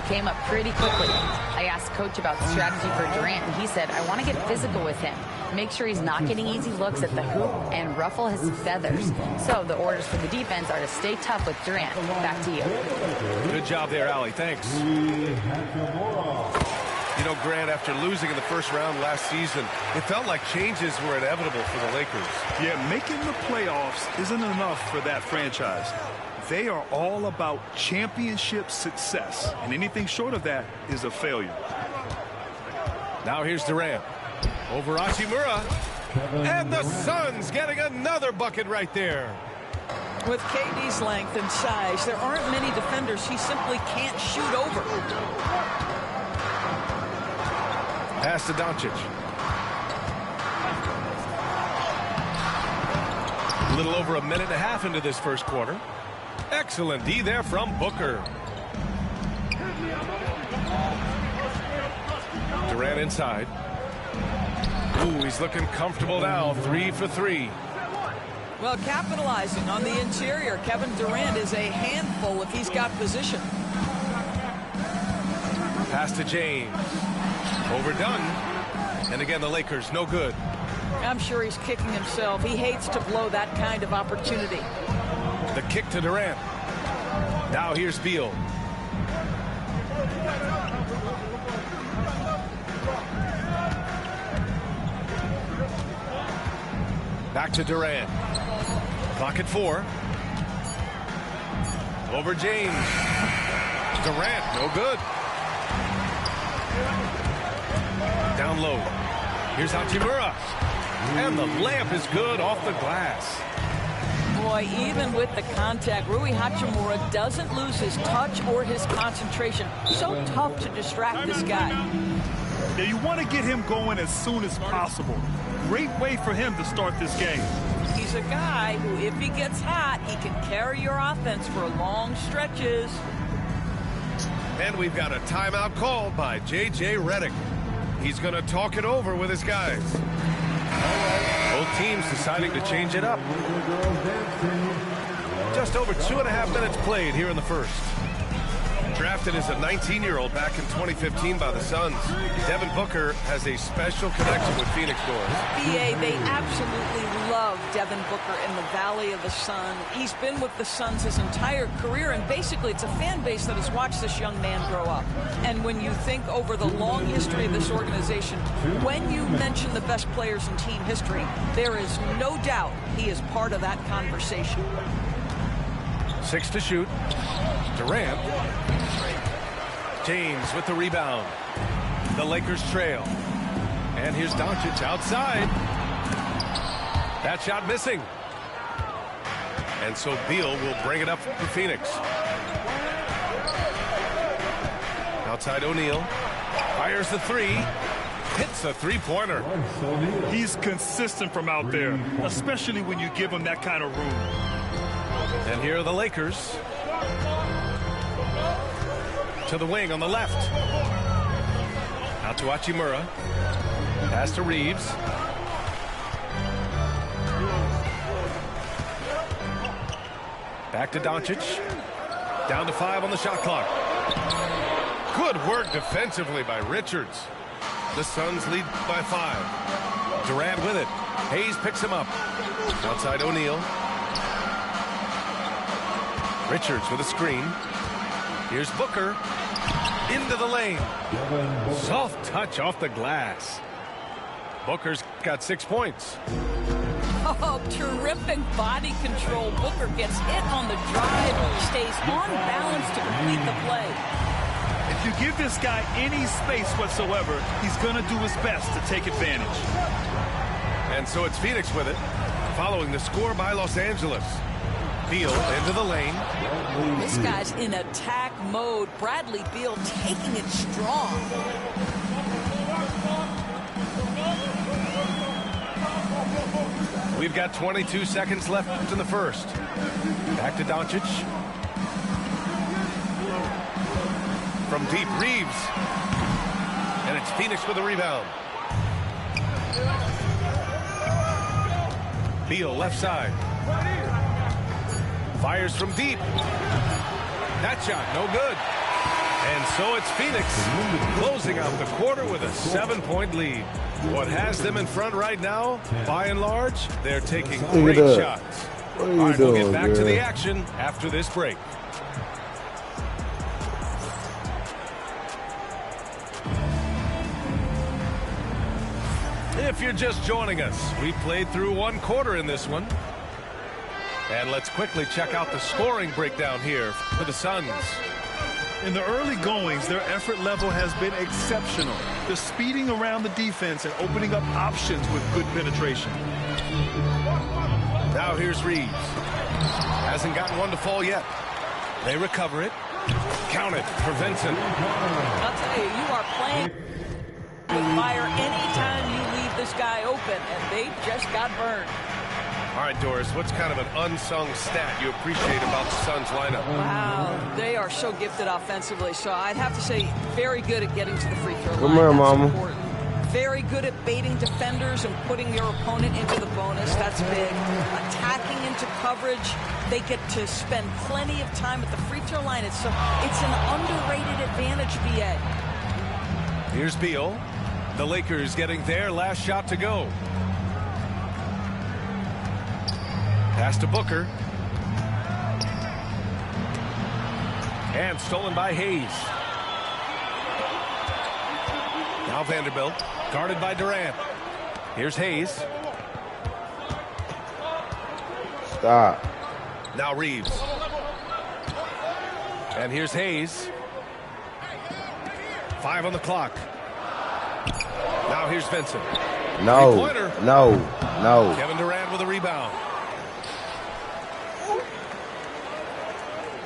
came up pretty quickly. I asked Coach about strategy for Durant, and he said, I want to get physical with him. Make sure he's not getting easy looks at the hoop and ruffle his feathers. So the orders for the defense are to stay tough with Durant. Back to you. Good job there, Allie. Thanks. You know, Grant, after losing in the first round last season, it felt like changes were inevitable for the Lakers. Yeah, making the playoffs isn't enough for that franchise. They are all about championship success, and anything short of that is a failure. Now here's Durant. Over Hachimura. And the Suns getting another bucket right there. With KD's length and size, there aren't many defenders he simply can't shoot over. Pass to Doncic. A little over a minute and a half into this first quarter. Excellent D there from Booker. Durant inside. Ooh, he's looking comfortable now. 3 for 3. Well, capitalizing on the interior, Kevin Durant is a handful if he's got position. Pass to James. Overdone. And again, the Lakers, no good. I'm sure he's kicking himself. He hates to blow that kind of opportunity. The kick to Durant. Now here's Beal. Back to Durant. Clock at 4. Over James. Durant, no good. Down low. Here's Hachimura. And the layup is good off the glass. Boy, even with the contact, Rui Hachimura doesn't lose his touch or his concentration. So tough to distract this guy. Now you want to get him going as soon as possible. Great way for him to start this game. He's a guy who, if he gets hot, he can carry your offense for long stretches. And we've got a timeout called by J.J. Redick. He's going to talk it over with his guys. Both teams deciding to change it up. Just over 2.5 minutes played here in the first. Drafted as a 19-year-old back in 2015 by the Suns, Devin Booker has a special connection with Phoenix Doors. BA, they absolutely love Devin Booker in the Valley of the Sun. He's been with the Suns his entire career, and basically it's a fan base that has watched this young man grow up. And when you think over the long history of this organization, when you mention the best players in team history, there is no doubt he is part of that conversation. 6 to shoot. Durant. James with the rebound. The Lakers trail. And here's Doncic outside. That shot missing. And so Beal will bring it up for Phoenix. Outside O'Neal. Fires the 3. Hits a 3-pointer. He's consistent from out there, especially when you give him that kind of room. And here are the Lakers. To the wing on the left. Out to Hachimura. Pass to Reeves. Back to Doncic. Down to 5 on the shot clock. Good work defensively by Richards. The Suns lead by 5. Durant with it. Hayes picks him up. Outside O'Neal. Richards with a screen. Here's Booker. Into the lane. Soft touch off the glass. Booker's got 6 points. Oh, terrific body control. Booker gets hit on the drive, stays on balance to complete the play. If you give this guy any space whatsoever, he's going to do his best to take advantage. And so it's Phoenix with it, following the score by Los Angeles. Beal into the lane. This guy's in attack mode. Bradley Beal taking it strong. We've got 22 seconds left in the first. Back to Doncic. From deep, Reeves. And it's Phoenix with the rebound. Beal left side. Fires from deep. That shot, no good. And And so it's Phoenix closing out the quarter with a 7-point lead. What has them in front right now, by and large, they're taking great shots. All right, we'll get back to the action after this break. If you're just joining us, we played through one quarter in this one. And let's quickly check out the scoring breakdown here for the Suns. In the early goings, their effort level has been exceptional. They're speeding around the defense and opening up options with good penetration. Now here's Reeves. Hasn't gotten one to fall yet. They recover it. Count it for Vincent. I'll tell you, you are playing with fire anytime you leave this guy open, and they just got burned. All right, Doris, what's kind of an unsung stat you appreciate about the Suns lineup? Wow, they are so gifted offensively. So I'd have to say very good at getting to the free throw line. Come here, That's Mama. important. Very good at baiting defenders and putting your opponent into the bonus. That's big. Attacking into coverage. They get to spend plenty of time at the free throw line. It's an underrated advantage, BA. Here's Beal. The Lakers getting their last shot to go. Pass to Booker. And stolen by Hayes. Now Vanderbilt, guarded by Durant. Here's Hayes. Stop. Now Reeves. And here's Hayes. 5 on the clock. Now here's Vincent. No. Three-pointer. No. Kevin Durant with a rebound.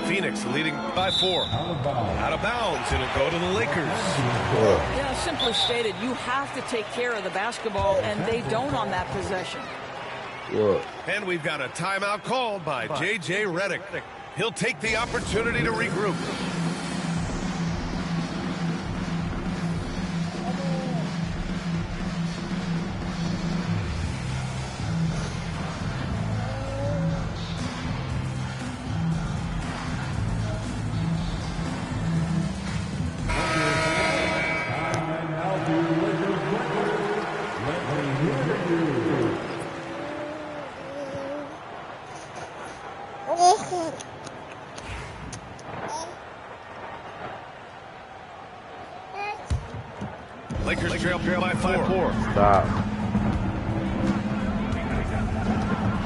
Phoenix leading by 4. Out of bounds. It'll go to the Lakers. Yeah, simply stated, you have to take care of the basketball, and they don't on that possession. And we've got a timeout called by J.J. Redick. He'll take the opportunity to regroup. Lakers trail by 4. Stop.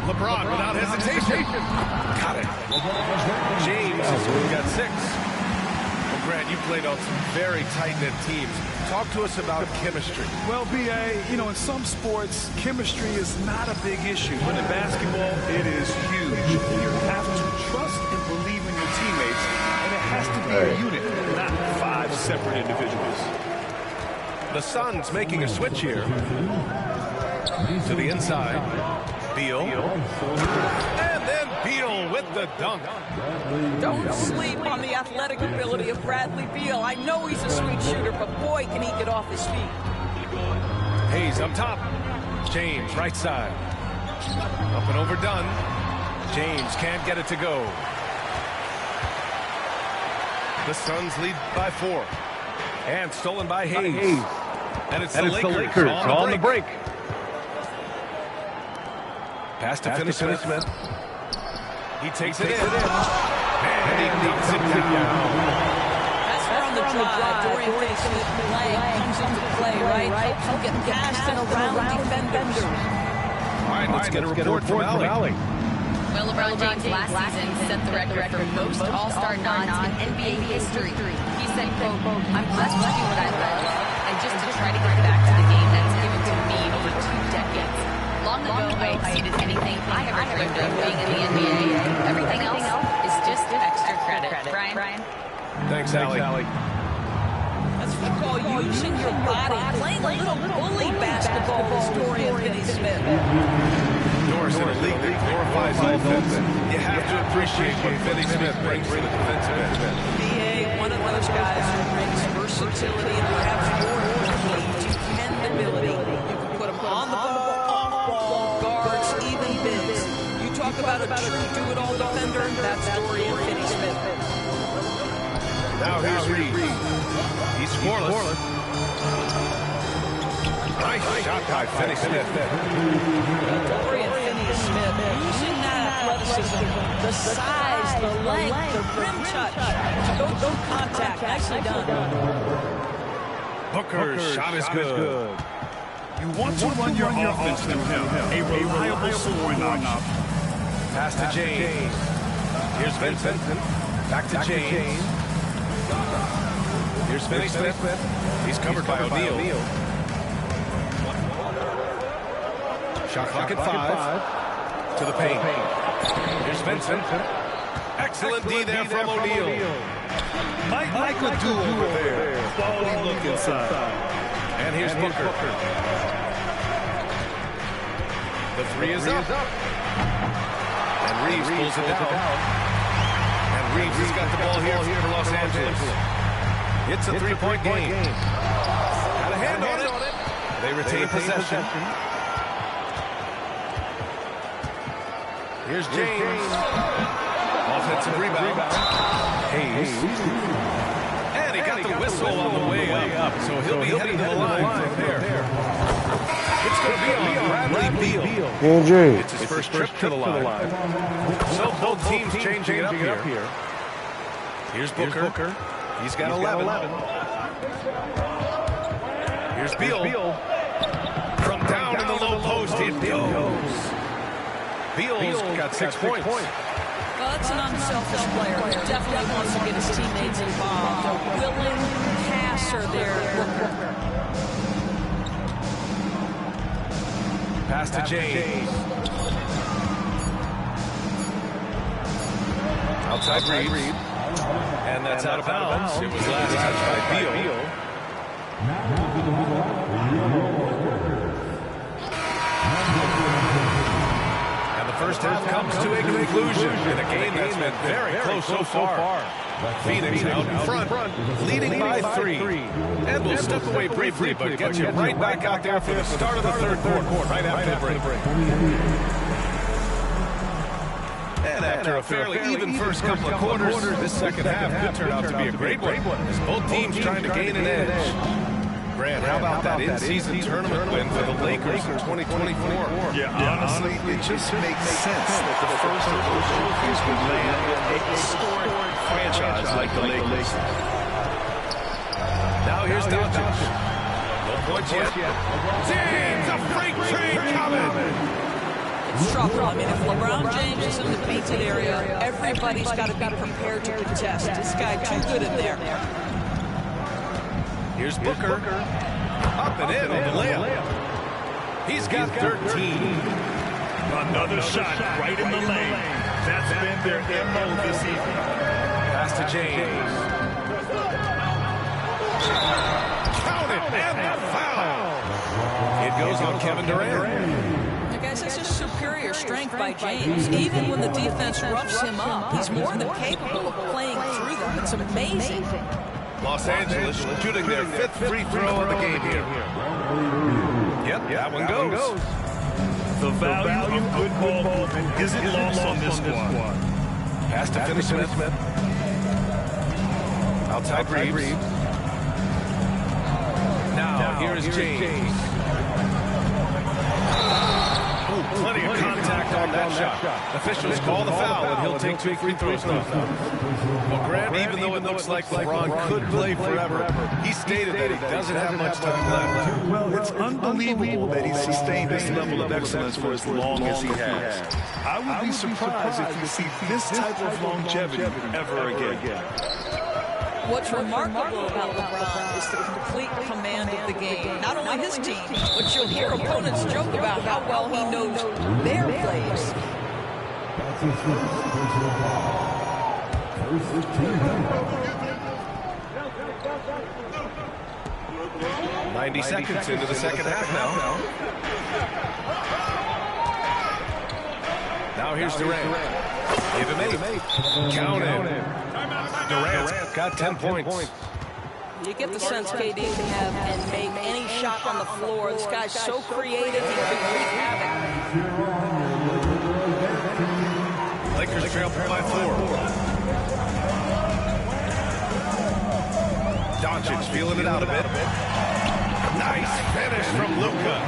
LeBron without hesitation. Got it. James has got 6. Well, Grant, you played on some very tight-knit teams. Talk to us about chemistry. Well, BA, you know, in some sports, chemistry is not a big issue. But in basketball, it is huge. You have to trust and believe in your teammates, and it has to be a unit, not 5 separate individuals. The Suns making a switch here. To the inside. Beal. And then Beal with the dunk. Don't sleep on the athletic ability of Bradley Beal. I know he's a sweet shooter, but boy, can he get off his feet. Hayes up top. James right side. Up and overdone. James can't get it to go. The Suns lead by 4. And stolen by Hayes. And it's the Lakers on the break. Pass to Finney-Smith. He takes it in. And he knocks it down. That's from the drive. Dorian Finney-Smith comes into play, right? Helps him get past and around defenders. All right, let's get a report from Allie. Well, LeBron James last season set the record for most All-Star nods in NBA history. He said, quote, "I'm blessed to do what I love, and just to try to get back to the game that's given to me over 2 decades. Long ago, I exceeded anything I ever dreamed of being in the NBA. Everything else is just extra credit." Brian? Thanks, Allie. That's what you call using your body, playing a little bully basketball with Dorian Finney-Smith. Doris, in a league that glorifies offense, you have to appreciate what Finney-Smith brings to the defensive end. BA, one of those guys who brings versatility and perhaps more importantly, dependability. You can put him on the ball, off ball, guards, even bigs. You talk about a true do-it-all defender, that's Dorian Finney-Smith. Now here's Reeves. scoreless. Nice shot by Finney-Smith. Dorian Finney-Smith using that athleticism, the size, the length, the rim touch to go through contact. Nicely done. Booker's shot is good. You want to run your offense through him. A reliable scoring option. Pass to James. Here's Vincent. Back to James. Here's Finney-Smith. He's covered by O'Neal. Shot clock at 5. To the paint. Here's Vincent. Excellent D there from O'Neal. Might like a do over there. Quality look inside. And here's Booker. The three is up. And Reeves pulls it down. And Reeves has got the ball here for Los Angeles. It's a three-point game. Got a hand on it. They retain possession. Here's James. Offensive rebound. Hayes. And he got the whistle on the way up. So he'll be heading to the line from there. It's going to be on Bradley Beal. It's his first trip to the line. So both teams changing it up here. Here's Booker. He's got 11. Here's Beal. From down in the low post, it goes. Beal's got 6 points. Well, that's an unselfish player. Definitely wants to get his teammates involved. A willing passer there. Pass to James. Outside Reeves. And that's out of bounds. It was last touched by Beal. First half comes to a conclusion in a game that's been very close so far. Phoenix out in front, leading by 3. And we'll step away briefly, but get you right back out there for the start of the third quarter, right after the break. And after a fairly even first couple of quarters, this second half could turn out to be a great one, as both teams trying to gain an edge. Grant, how about that in-season tournament win for the Lakers in 2024? Yeah, honestly, it just makes sense that the first of those trophies would land with a historic franchise like the Lakers. Now here's Doncic. No points yet. James, a freight train coming. Struggle. I mean, if LeBron James is in the painted area, everybody's got to be prepared to contest. This guy too good in there. Here's Booker. Up and in on the layup. He's got 13. Another shot right in the lane. That's been their MO this evening. Pass to James. Count it, and the foul. It goes on Kevin Durant. Guys, this is superior strength by James. Even when the defense roughs him up, he's more than capable of playing through them. It's amazing. Los Angeles shooting their 5th free throw of the game here. Yep, that one goes. The value of good ball movement isn't lost on this squad. Pass to Finney-Smith. Outside Reeves. Now, here is James. Plenty of contact on that shot. Officials call the foul, and he'll take 2 free throws now. Well, Grant, even though it looks like LeBron could play forever, he stated that he doesn't have much time left. Well, it's unbelievable that he sustained this level of excellence for as long as he has. I would be surprised if we see this type of longevity ever again. What's remarkable about LeBron is the complete command of the game. Not only his team, but you'll hear opponents joke about how well he knows their plays. 90 seconds into the second half now. Now here's Durant. Give him 8. Count him. Durant's got 10 points. You get the sense KD can have and make any shot on the floor. This guy's so creative, he can wreak havoc. Lakers trail by 4. Doncic feeling it out a bit. Nice finish from Luka.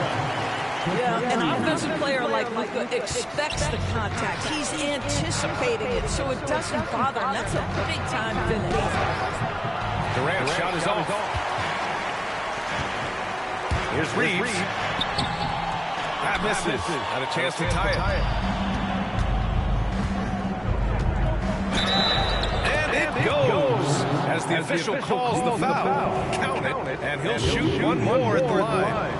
Yeah, an offensive player like Luka expects the contact. He's anticipating it, so it doesn't bother him. That's a big-time finish. Durant's shot is off. Here's Reeves. That misses. Had a chance to tie it. And it goes. As the official calls the foul. Count it, and he'll shoot one more at the line.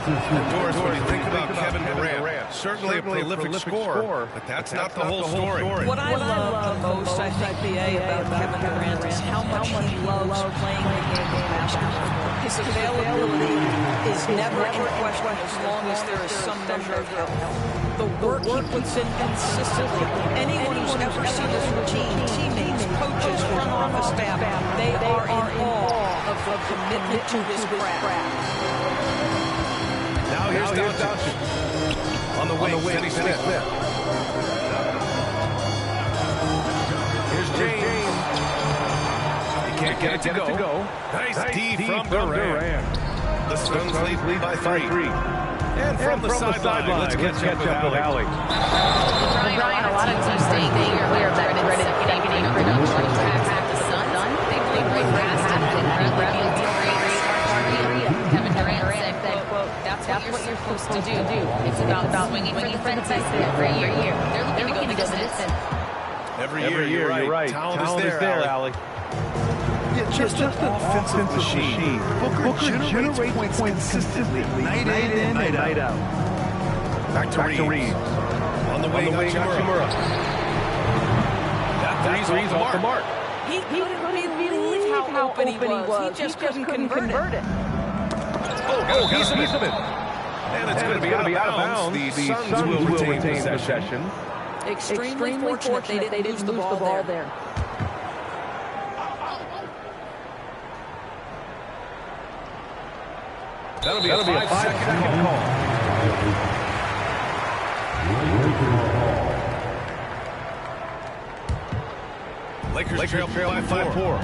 And Doris, when you think about Kevin Durant, certainly a prolific scorer, but that's not the whole story. What I love the most, I think, BA, about Kevin Durant is how much he loves playing the game of basketball. His availability is never in question as long as there is some measure of health. The work he puts in consistently. Anyone who's ever seen his routine, teammates, coaches, front office staff, they are in awe of the commitment to his craft. Now here's Doncic. On the wing, Finney Smith. Here's James. He can't get it to go. Nice D from Durant. The Suns lead by 3. And from the sideline, let's catch up with Allie. Brian, a lot of teams staying clear of that red second production attack the Suns. They played right past him and incredibly Kevin Durant said that that's what you're supposed to do. It's about swinging for the fences every year. They're looking to go the distance. Every year, you're right. Talent is there, Allie. Yeah, just an offensive machine. Booker generates points consistently, night in and night out. Back to Reeves. On the wing, Hachimura. That three's off the mark. He couldn't believe how open he was. He just couldn't convert it. Oh, he's a miss. And it's going to be out of bounds. The Suns will retain possession. Extremely fortunate they didn't lose the ball there. That'll be a 5-second call. Lakers trail by 5-4.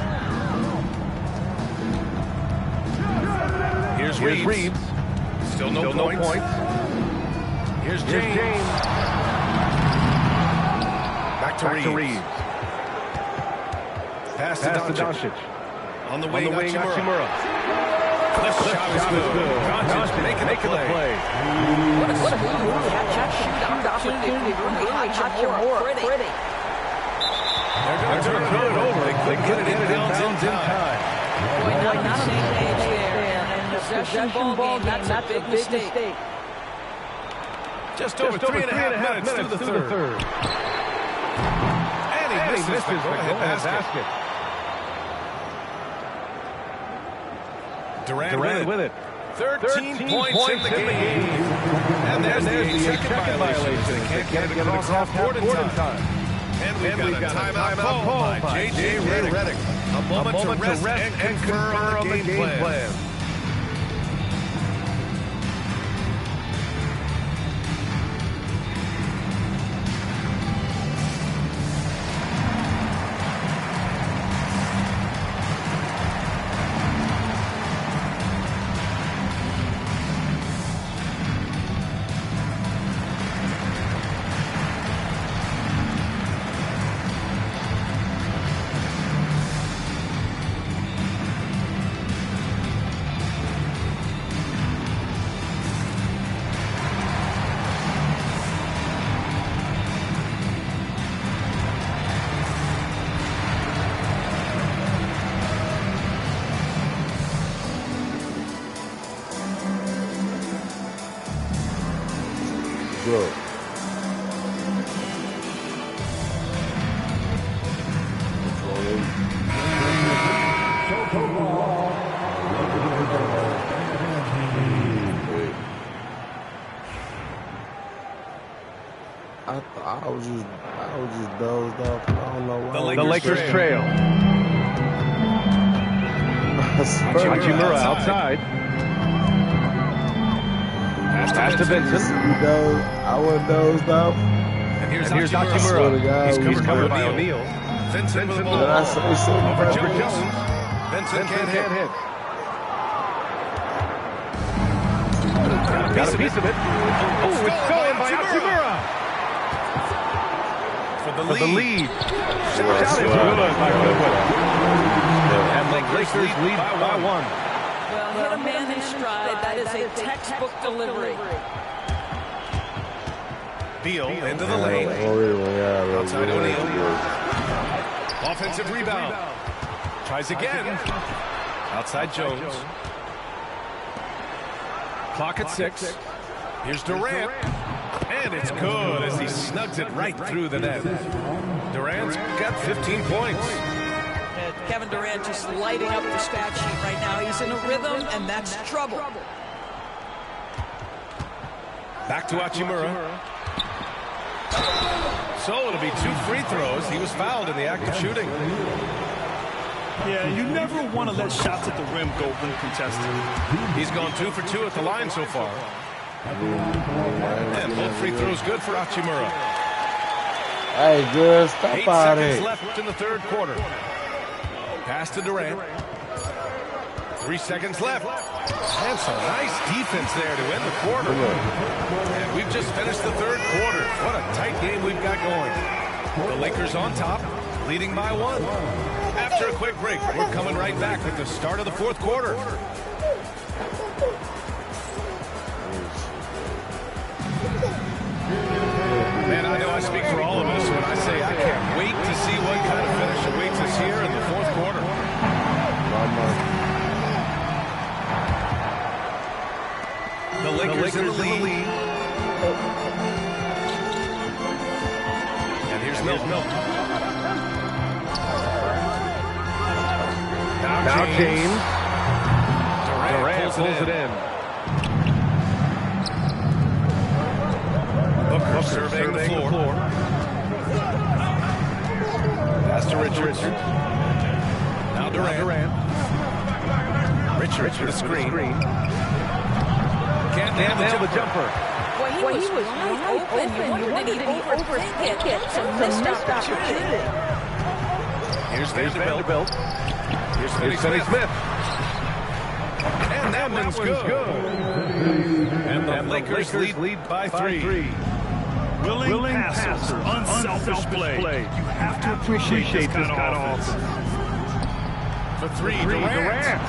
Here's Reeves. Still no points. Here's James. Back to Reeves. Pass to Doncic. On the wing, Hachimura. Kliff shot is good. Doncic making the play. What a smooth shoot opportunity. Really Hachimura pretty. They're going to turn it over. They get it in time. Boy, not on the same page there. And the possession ball game, that's a big mistake. Just over 3.5 minutes through the third. And he misses the go-ahead basket. Durant with it. 13 points in the game. And there's the second violation. They can't get it across half court in time. And we've got a timeout call by J.J. Redick. A moment to rest and confer on the game plan. Good. I was just dozed off. I don't know why. The Lakers trail. Hachimura outside. Pass to Vincent. I wasn't dozed off. And here's Hachimura. He's covered by O'Neal. Vincent with the ball. Did I say something? Over Jones. Vincent can't hit. Got a piece of it. Oh, it's stolen by Hachimura. For the lead. Shout is good by Goodwin. And the Lakers lead by 1. Well, hit a man in stride. That is a textbook delivery. Beal into the lane. Outside O'Neal. Offensive rebound. Tries again. Outside Jones. Clock at 6. Here's Durant. And it's good as he snugs it right through the net. Durant's got 15 points. And Kevin Durant just lighting up the stat sheet right now. He's in a rhythm, and that's trouble. Back to Hachimura. So it'll be 2 free throws. He was fouled in the act of shooting. Yeah, you never want to let shots at the rim go uncontested. He's gone 2 for 2 at the line so far. And both free throws good for Hachimura. Hey, good. Stop 8 out seconds of left in the third quarter. Pass to Durant. 3 seconds left. And some nice defense there to end the quarter. And we've just finished the third quarter. What a tight game we've got going. The Lakers on top, leading by 1. After a quick break, we're coming right back with the start of the fourth quarter. Man, I know I speak for all of us when I say I can't wait to see what kind of finish awaits us here in the fourth quarter. The Lakers in the lead. And here's Milton. Now James. Durant pulls it in. Booker surveying the floor. Pass to Richards. Now Durant. Richards with a screen. Can't nail the jumper. Well, he was wide open. You wouldn't even overthink it. It's a missed opportunity. Here's Vanderbilt. Here's Finney Smith. And that one's good. And the Lakers lead by 3. Willing passes, unselfish play. You have to appreciate this kind of offense. For 3, Durant.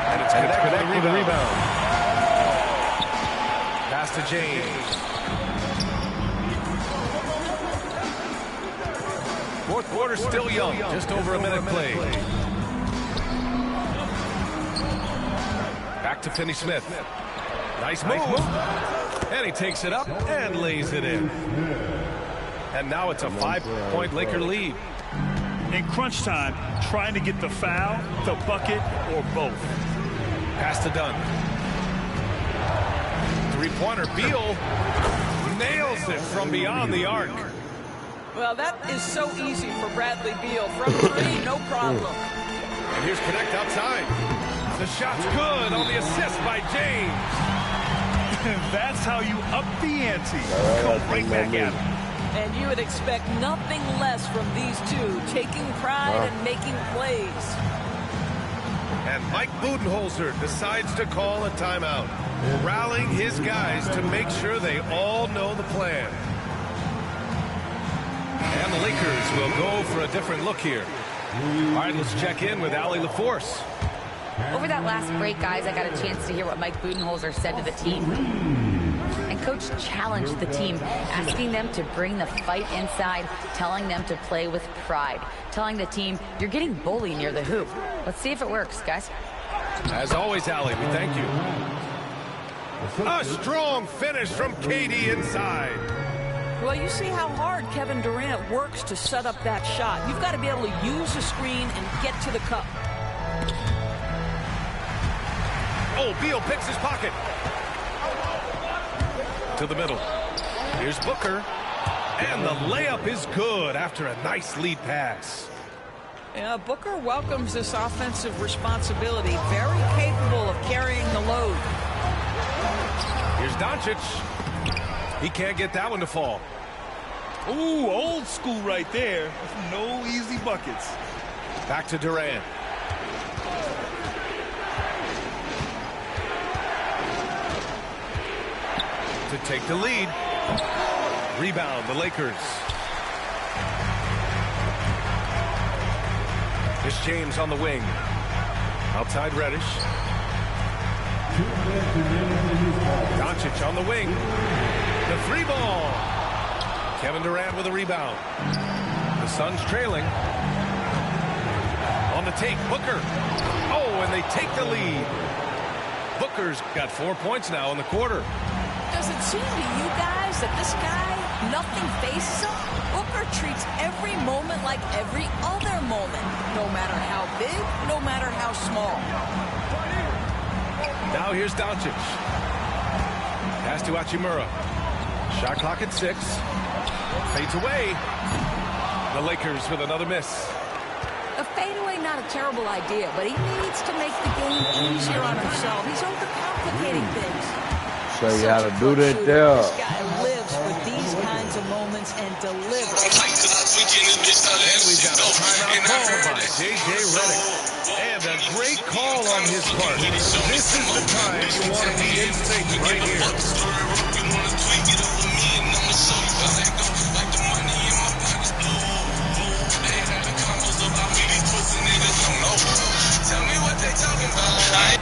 And it's connected with the rebound. Pass to James. Fourth quarter still young. Just over a minute played. Back to Finney Smith. Nice move. And he takes it up and lays it in. And now it's a 5-point Laker lead. In crunch time, trying to get the foul, the bucket, or both. Pass to Dunn. Three-pointer. Beal nails it from beyond the arc. Well, that is so easy for Bradley Beal. From 3, no problem. And here's Connect outside. The shot's good on the assist by James. That's how you up the ante. Come right back at him. And you would expect nothing less from these two, taking pride and making plays. And Mike Budenholzer decides to call a timeout, rallying his guys to make sure they all know the plan. And the Lakers will go for a different look here. All right, let's check in with Allie LaForce. Over that last break, guys, I got a chance to hear what Mike Budenholzer said to the team. And Coach challenged the team, asking them to bring the fight inside, telling them to play with pride, telling the team, you're getting bullied near the hoop. Let's see if it works, guys. As always, Allie, we thank you. A strong finish from KD inside. Well, you see how hard Kevin Durant works to set up that shot. You've got to be able to use the screen and get to the cup. Oh, Beal picks his pocket. To the middle. Here's Booker. And the layup is good after a nice lead pass. Yeah, Booker welcomes this offensive responsibility. Very capable of carrying the load. Here's Doncic. He can't get that one to fall. Ooh, old school right there. No easy buckets. Back to Durant. To take the lead. Rebound, the Lakers. Here's James on the wing. Outside Reddish. Doncic on the wing. The three ball. Kevin Durant with a rebound. The Suns trailing. On the take, Booker. Oh, and they take the lead. Booker's got 4 points now in the quarter. Does it seem to you guys that this guy, nothing faces him? Booker treats every moment like every other moment, no matter how big, no matter how small. Now here's Doncic. Pass to Hachimura. Shot clock at 6. Fades away. The Lakers with another miss. A fadeaway, not a terrible idea, but he needs to make the game easier on himself. He's overcomplicating things. Show you how to do that there. This guy lives for these kinds of moments and delivers. And we've got a timeout call by J.J. Redick. And a great call on his part. This is the time you want to be in sync right here. Tell me what they talking about.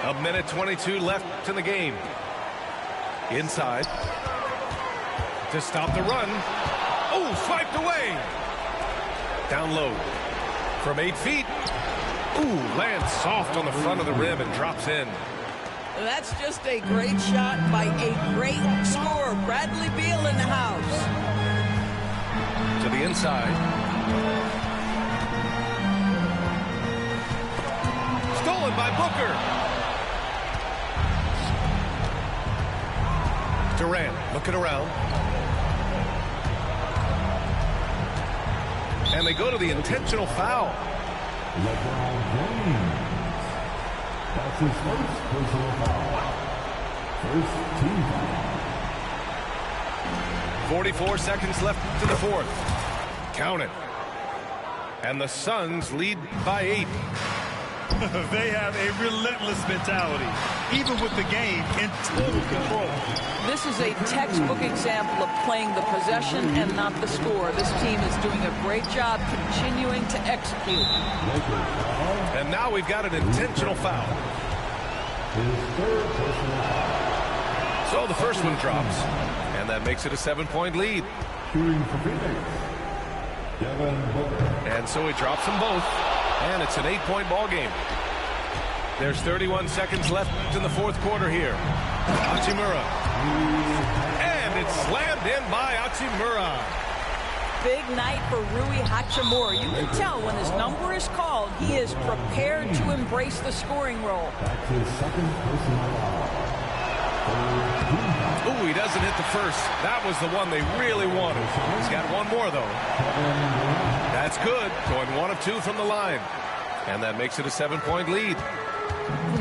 A minute 22 left in the game. Inside. To stop the run. Oh, swiped away. Down low. From 8 feet. Ooh, lands soft on the front of the rim and drops in. That's just a great shot by a great scorer. Bradley Beal in the house. To the inside. Stolen by Booker. Durant looking around. And they go to the intentional foul. LeBron James. That's his first personal foul. First team foul. 44 seconds left to the fourth. Count it. And the Suns lead by 8. They have a relentless mentality, even with the game in total control. This is a textbook example of playing the possession and not the score. This team is doing a great job continuing to execute. And now we've got an intentional foul. So the first one drops. And that makes it a 7-point lead. And so he drops them both. And it's an 8-point ball game. There's 31 seconds left in the fourth quarter here. Hachimura. And it's slammed in by Hachimura. Big night for Rui Hachimura. You can tell when his number is called, he is prepared to embrace the scoring role. That's his second personal foul. Ooh, he doesn't hit the first. That was the one they really wanted. He's got one more, though. That's good. Going 1 of 2 from the line. And that makes it a 7-point lead.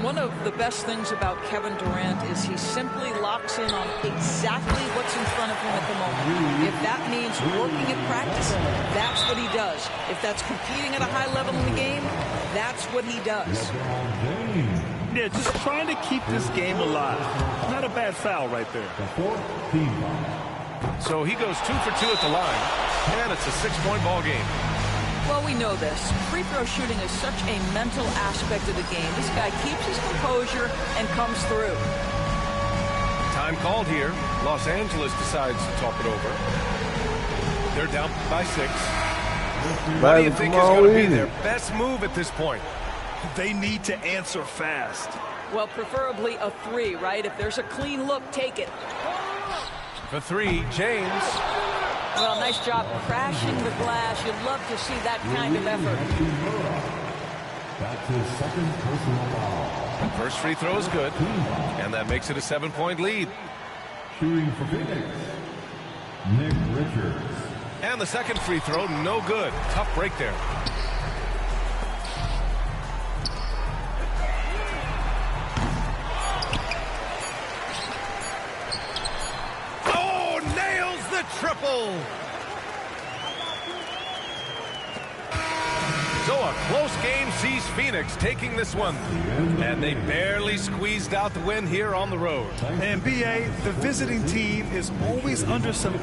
One of the best things about Kevin Durant is he simply locks in on exactly what's in front of him at the moment. If that means working at practice, that's what he does. If that's competing at a high level in the game, that's what he does. Yeah, just trying to keep this game alive. Not a bad foul right there. So he goes 2 for 2 at the line, and it's a 6-point ball game. Well, we know this. Free throw shooting is such a mental aspect of the game. This guy keeps his composure and comes through. Time called here. Los Angeles decides to talk it over. They're down by 6. What do you think is going to be their best move at this point? They need to answer fast. Well, preferably a 3, right? If there's a clean look, take it. For 3, James. Well, nice job crashing the glass. You'd love to see that kind of effort. That's his second personal foul. First free throw is good, and that makes it a 7-point lead. Shooting for Phoenix, Nick Richards. And the second free throw, no good. Tough break there. Oh, nails the triple. So a close game sees Phoenix taking this one. And they barely squeezed out the win here on the road. And B.A., the visiting team is always under some